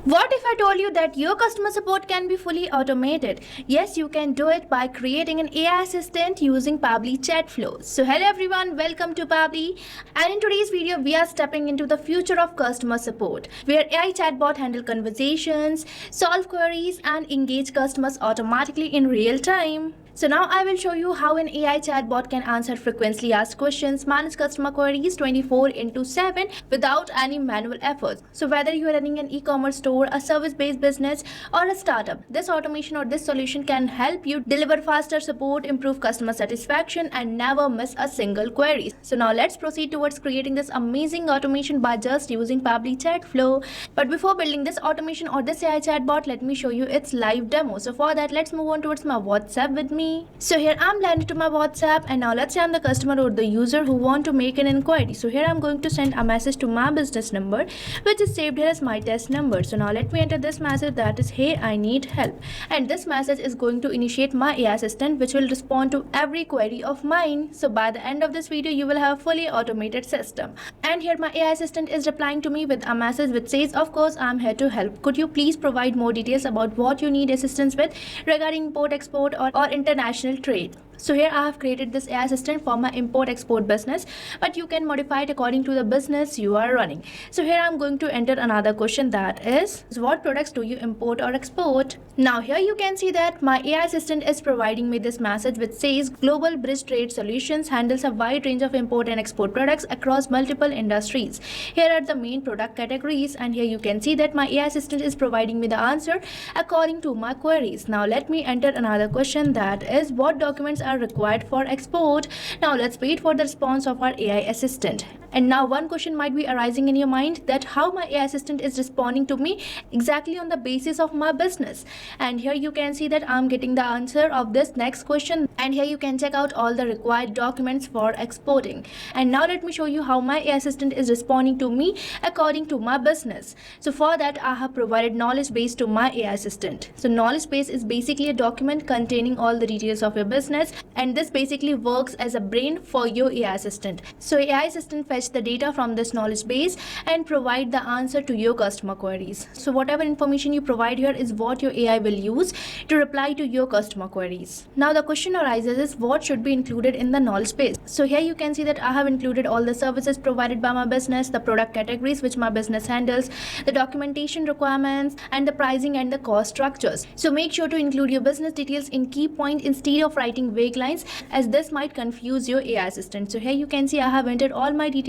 What if I told you that your customer support can be fully automated? Yes, you can do it by creating an AI assistant using Pabbly Chatflow. So hello everyone, welcome to Pabbly. And in today's video, we are stepping into the future of customer support, where AI chatbot handle conversations, solve queries, and engage customers automatically in real time. So now I will show you how an AI chatbot can answer frequently asked questions, manage customer queries 24/7 without any manual efforts. So whether you are running an e-commerce store, a service-based business, or a startup, this automation or this solution can help you deliver faster support, improve customer satisfaction, and never miss a single query. So now let's proceed towards creating this amazing automation by just using Pabbly Chatflow. But before building this automation or this AI chatbot, let me show you its live demo. So for that, let's move on towards my WhatsApp with me. So here I'm landed to my WhatsApp, and now let's say I'm the customer or the user who want to make an inquiry. So here I'm going to send a message to my business number, which is saved here as my test number. So now let me enter this message, that is, hey, I need help. And this message is going to initiate my AI assistant, which will respond to every query of mine. So by the end of this video, you will have a fully automated system. And here my AI assistant is replying to me with a message which says, of course, I'm here to help. Could you please provide more details about what you need assistance with regarding import, export, or international trade? So here I have created this AI assistant for my import-export business, but you can modify it according to the business you are running. So here I'm going to enter another question, that is, what products do you import or export? Now here you can see that my AI assistant is providing me this message which says Global Bridge Trade Solutions handles a wide range of import and export products across multiple industries. Here are the main product categories, and here you can see that my AI assistant is providing me the answer according to my queries. Now let me enter another question, that is, what documents are required for export? Now let's wait for the response of our AI assistant. And now one question might be arising in your mind, that how my AI assistant is responding to me exactly on the basis of my business. And here you can see that I'm getting the answer of this next question, and here you can check out all the required documents for exporting. And now let me show you how my AI assistant is responding to me according to my business. So for that, I have provided knowledge base to my AI assistant. So knowledge base is basically a document containing all the details of your business, and this basically works as a brain for your AI assistant. So AI assistant fetch the data from this knowledge base and provide the answer to your customer queries. So whatever information you provide here is what your AI will use to reply to your customer queries. Now the question arises is, what should be included in the knowledge base? So here you can see that I have included all the services provided by my business, the product categories which my business handles, the documentation requirements, and the pricing and the cost structures. So make sure to include your business details in key points instead of writing vague lines, as this might confuse your AI assistant. So here you can see I have entered all my details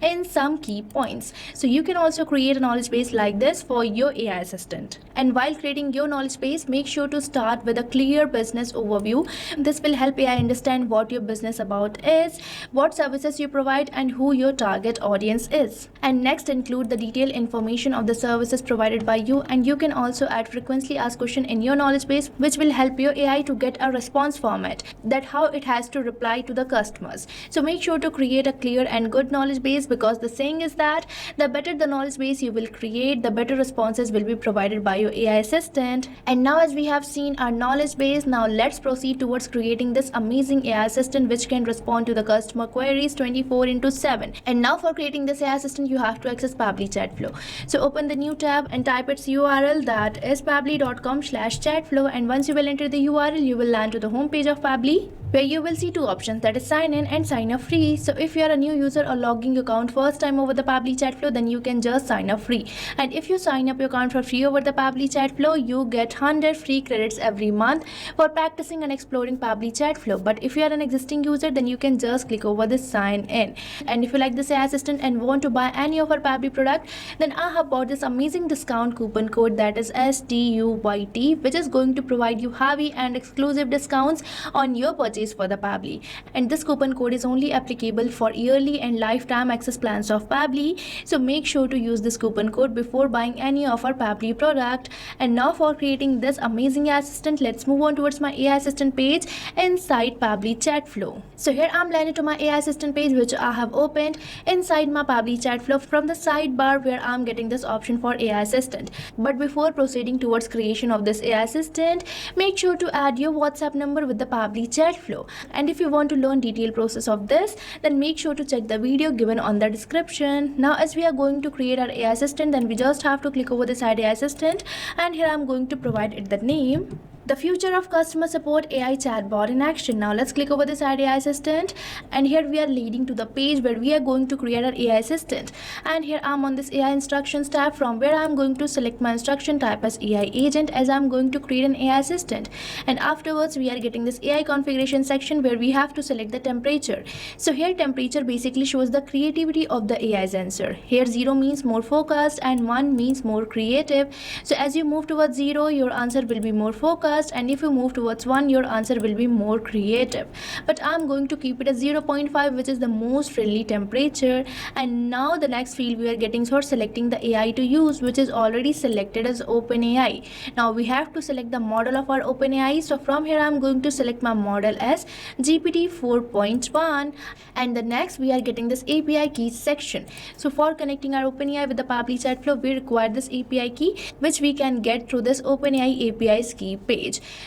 in some key points. So you can also create a knowledge base like this for your AI assistant. And while creating your knowledge base, make sure to start with a clear business overview. This will help AI understand what your business about is, what services you provide, and who your target audience is. And next, include the detailed information of the services provided by you, and you can also add frequently asked question in your knowledge base, which will help your AI to get a response format, that how it has to reply to the customers. So make sure to create a clear and good knowledge base, because the saying is that the better the knowledge base you will create, the better responses will be provided by your AI assistant. And now, as we have seen our knowledge base, now let's proceed towards creating this amazing AI assistant which can respond to the customer queries 24/7. And now for creating this AI assistant, you have to access Pabbly Chatflow. So open the new tab and type its URL, that is pabbly.com/chatflow, and once you will enter the URL, you will land to the home page of Pabbly, where you will see two options, that is sign in and sign up free. So if you are a new user or logging your account first time over the Pabbly Chatflow, then you can just sign up free. And if you sign up your account for free over the Pabbly Chatflow, you get 100 free credits every month for practicing and exploring Pabbly Chatflow. But if you are an existing user, then you can just click over this sign in. And if you like this AI assistant and want to buy any of our Pabbly product, then I have bought this amazing discount coupon code, that is STUYT, which is going to provide you heavy and exclusive discounts on your purchase for the Pabbly. And this coupon code is only applicable for yearly and lifetime access plans of Pabbly. So make sure to use this coupon code before buying any of our Pabbly product. And now for creating this amazing AI assistant, let's move on towards my AI assistant page inside Pabbly Chatflow. So here I'm landed to my AI assistant page, which I have opened inside my Pabbly Chatflow from the sidebar, where I'm getting this option for AI assistant. But before proceeding towards creation of this AI assistant, make sure to add your WhatsApp number with the Pabbly Chatflow. Chatflow. And if you want to learn detailed process of this, then make sure to check the video given on the description. Now as we are going to create our AI assistant, then we just have to click over this AI assistant, and here I'm going to provide it the name, the future of customer support AI chatbot in action. Now let's click over this AI assistant, and here we are leading to the page where we are going to create our AI assistant. And here I'm on this AI instructions tab, from where I'm going to select my instruction type as AI agent, as I'm going to create an AI assistant. And afterwards we are getting this AI configuration section where we have to select the temperature. So here temperature basically shows the creativity of the AI's answer. Here 0 means more focused and 1 means more creative. So as you move towards 0, your answer will be more focused, and if you move towards 1, your answer will be more creative. But I'm going to keep it as 0.5, which is the most friendly temperature. And now the next field we are getting for selecting the AI to use, which is already selected as OpenAI. Now we have to select the model of our OpenAI. So from here I'm going to select my model as GPT 4.1, and the next we are getting this API keys section. So for connecting our OpenAI with the Pabbly Chatflow, we require this API key, which we can get through this OpenAI APIs key page.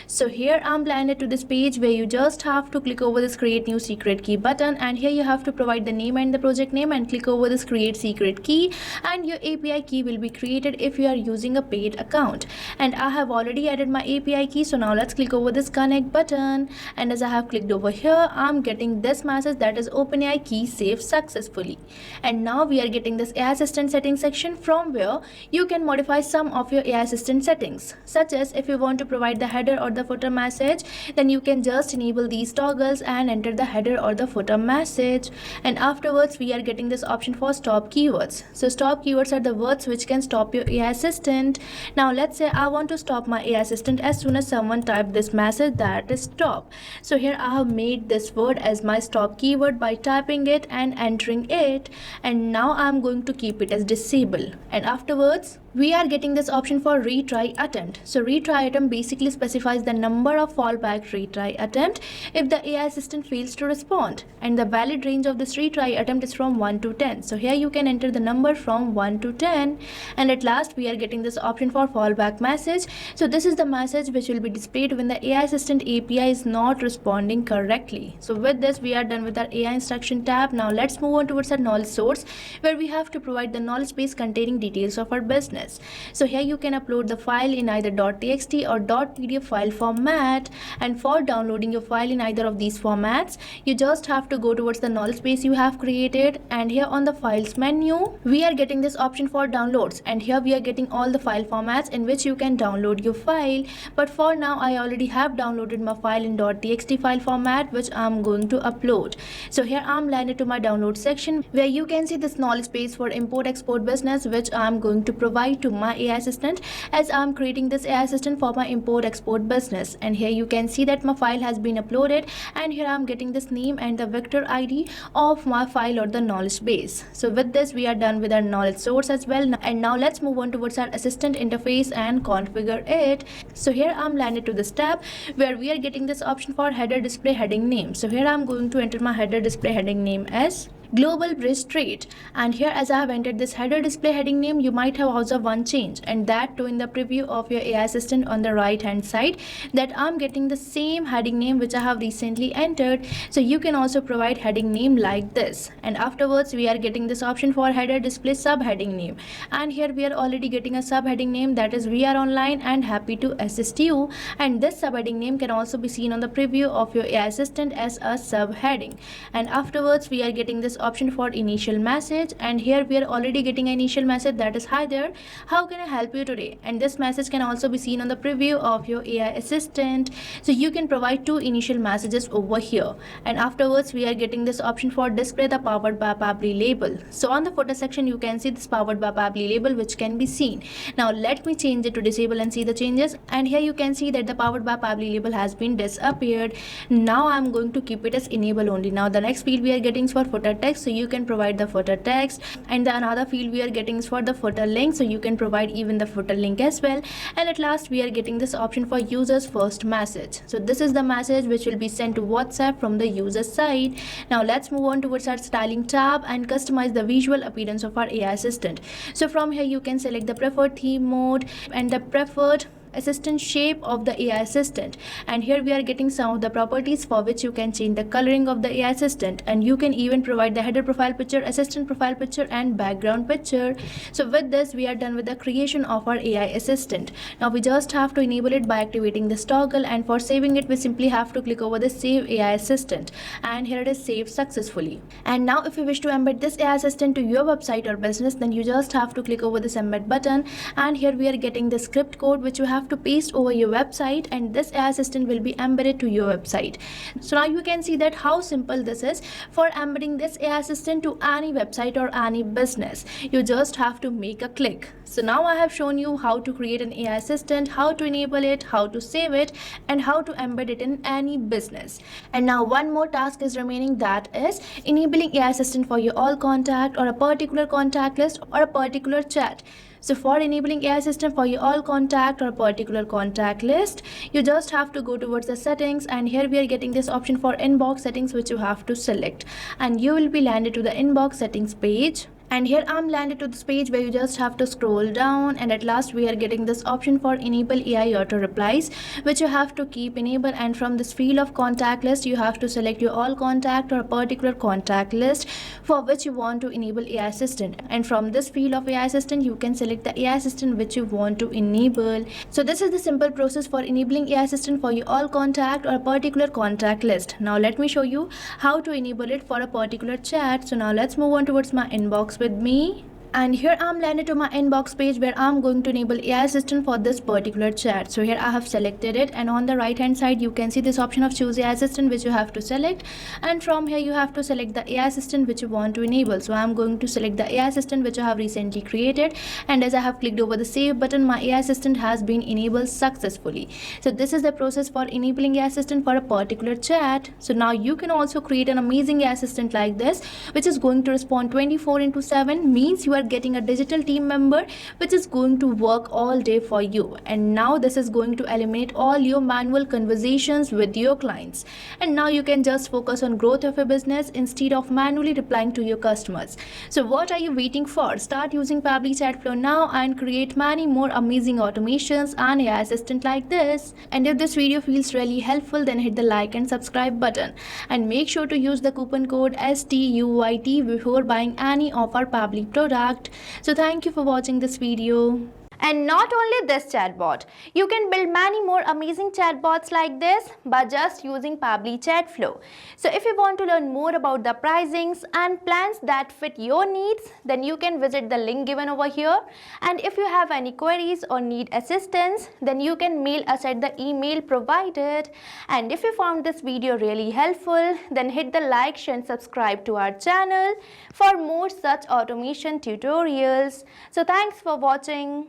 So here I'm landed to this page where you just have to click over this create new secret key button, and here you have to provide the name and the project name and click over this create secret key, and your API key will be created if you are using a paid account. And I have already added my API key, so now let's click over this connect button, and as I have clicked over here, I'm getting this message that is OpenAI key saved successfully. And now we are getting this AI assistant settings section, from where you can modify some of your AI assistant settings, such as if you want to provide the header or the footer message, then you can just enable these toggles and enter the header or the footer message. And afterwards we are getting this option for stop keywords. So stop keywords are the words which can stop your AI assistant. Now let's say I want to stop my AI assistant as soon as someone typed this message that is stop. So here I have made this word as my stop keyword by typing it and entering it, and now I'm going to keep it as disable. And afterwards we are getting this option for retry attempt. So retry attempt basically specifies the number of fallback retry attempt if the AI assistant fails to respond, and the valid range of this retry attempt is from 1 to 10. So here you can enter the number from 1 to 10. And at last we are getting this option for fallback message. So this is the message which will be displayed when the AI assistant API is not responding correctly. So with this we are done with our AI instruction tab. Now let's move on towards our knowledge source, where we have to provide the knowledge base containing details of our business. So here you can upload the file in either .txt or .pdf file format, and for downloading your file in either of these formats, you just have to go towards the knowledge base you have created, and here on the files menu we are getting this option for downloads, and here we are getting all the file formats in which you can download your file. But for now I already have downloaded my file in .txt file format, which I'm going to upload. So here I'm landed to my download section, where you can see this knowledge base for import export business, which I'm going to provide to my AI assistant, as I'm creating this AI assistant for my import export business. And here you can see that my file has been uploaded, and here I'm getting this name and the vector ID of my file or the knowledge base. So with this we are done with our knowledge source as well. And now let's move on towards our assistant interface and configure it. So here I'm landed to this tab where we are getting this option for header display heading name. So here I'm going to enter my header display heading name as Global Bridge Trade, and here as I have entered this header display heading name, you might have observed one change, and that too in the preview of your AI assistant on the right hand side, that I'm getting the same heading name which I have recently entered. So you can also provide heading name like this. And afterwards we are getting this option for header display subheading name, and here we are already getting a subheading name, that is we are online and happy to assist you. And this subheading name can also be seen on the preview of your AI assistant as a subheading. And afterwards we are getting this option for initial message, and here we are already getting an initial message that is hi there, how can I help you today? And this message can also be seen on the preview of your AI assistant. So you can provide two initial messages over here. And afterwards we are getting this option for display the powered by Pabbly label. So on the footer section you can see this powered by Pabbly label which can be seen. Now let me change it to disable and see the changes, and here you can see that the powered by Pabbly label has been disappeared. Now I'm going to keep it as enable only. Now the next field we are getting is for footer text, so you can provide the footer text, and the another field we are getting is for the footer link, so you can provide even the footer link as well. And at last we are getting this option for users first message. So this is the message which will be sent to WhatsApp from the user side. Now let's move on towards our styling tab and customize the visual appearance of our AI assistant. So from here you can select the preferred theme mode and the preferred assistant shape of the AI assistant, and here we are getting some of the properties for which you can change the coloring of the AI assistant, and you can even provide the header profile picture, assistant profile picture, and background picture. So with this we are done with the creation of our AI assistant. Now we just have to enable it by activating this toggle, and for saving it we simply have to click over the save AI assistant, and here it is saved successfully. And now if you wish to embed this AI assistant to your website or business, then you just have to click over this embed button, and here we are getting the script code which you have to paste over your website, and this AI assistant will be embedded to your website. So now you can see that how simple this is for embedding this AI assistant to any website or any business. You just have to make a click. So now I have shown you how to create an AI assistant, how to enable it, how to save it, and how to embed it in any business. And now one more task is remaining, that is enabling AI assistant for your all contact or a particular contact list or a particular chat. So for enabling AI assistant for your all contact or particular contact list, you just have to go towards the settings, and here we are getting this option for inbox settings which you have to select, and you will be landed to the inbox settings page. And here I'm landed to this page where you just have to scroll down, and at last we are getting this option for enable AI auto replies which you have to keep enabled, and from this field of contact list you have to select your all contact or a particular contact list for which you want to enable AI assistant, and from this field of AI assistant you can select the AI assistant which you want to enable. So this is the simple process for enabling AI assistant for your all contact or a particular contact list. Now let me show you how to enable it for a particular chat. So now let's move on towards my inbox with me, and here I'm landed to my inbox page where I'm going to enable AI assistant for this particular chat. So here I have selected it, and on the right hand side you can see this option of choose AI assistant which you have to select, and from here you have to select the AI assistant which you want to enable. So I'm going to select the AI assistant which I have recently created, and as I have clicked over the save button, my AI assistant has been enabled successfully. So this is the process for enabling AI assistant for a particular chat. So now you can also create an amazing AI assistant like this which is going to respond 24/7, means you are getting a digital team member which is going to work all day for you, and now this is going to eliminate all your manual conversations with your clients, and now you can just focus on growth of your business instead of manually replying to your customers. So what are you waiting for? Start using Pabbly Chatflow now and create many more amazing automations and AI assistant like this. And if this video feels really helpful, then hit the like and subscribe button, and make sure to use the coupon code STUYT before buying any of our Pabbly products. So thank you for watching this video. And not only this chatbot, you can build many more amazing chatbots like this by just using Pabbly Chatflow. So if you want to learn more about the pricings and plans that fit your needs, then you can visit the link given over here. And if you have any queries or need assistance, then you can mail us at the email provided. And if you found this video really helpful, then hit the like, share and subscribe to our channel for more such automation tutorials. So thanks for watching.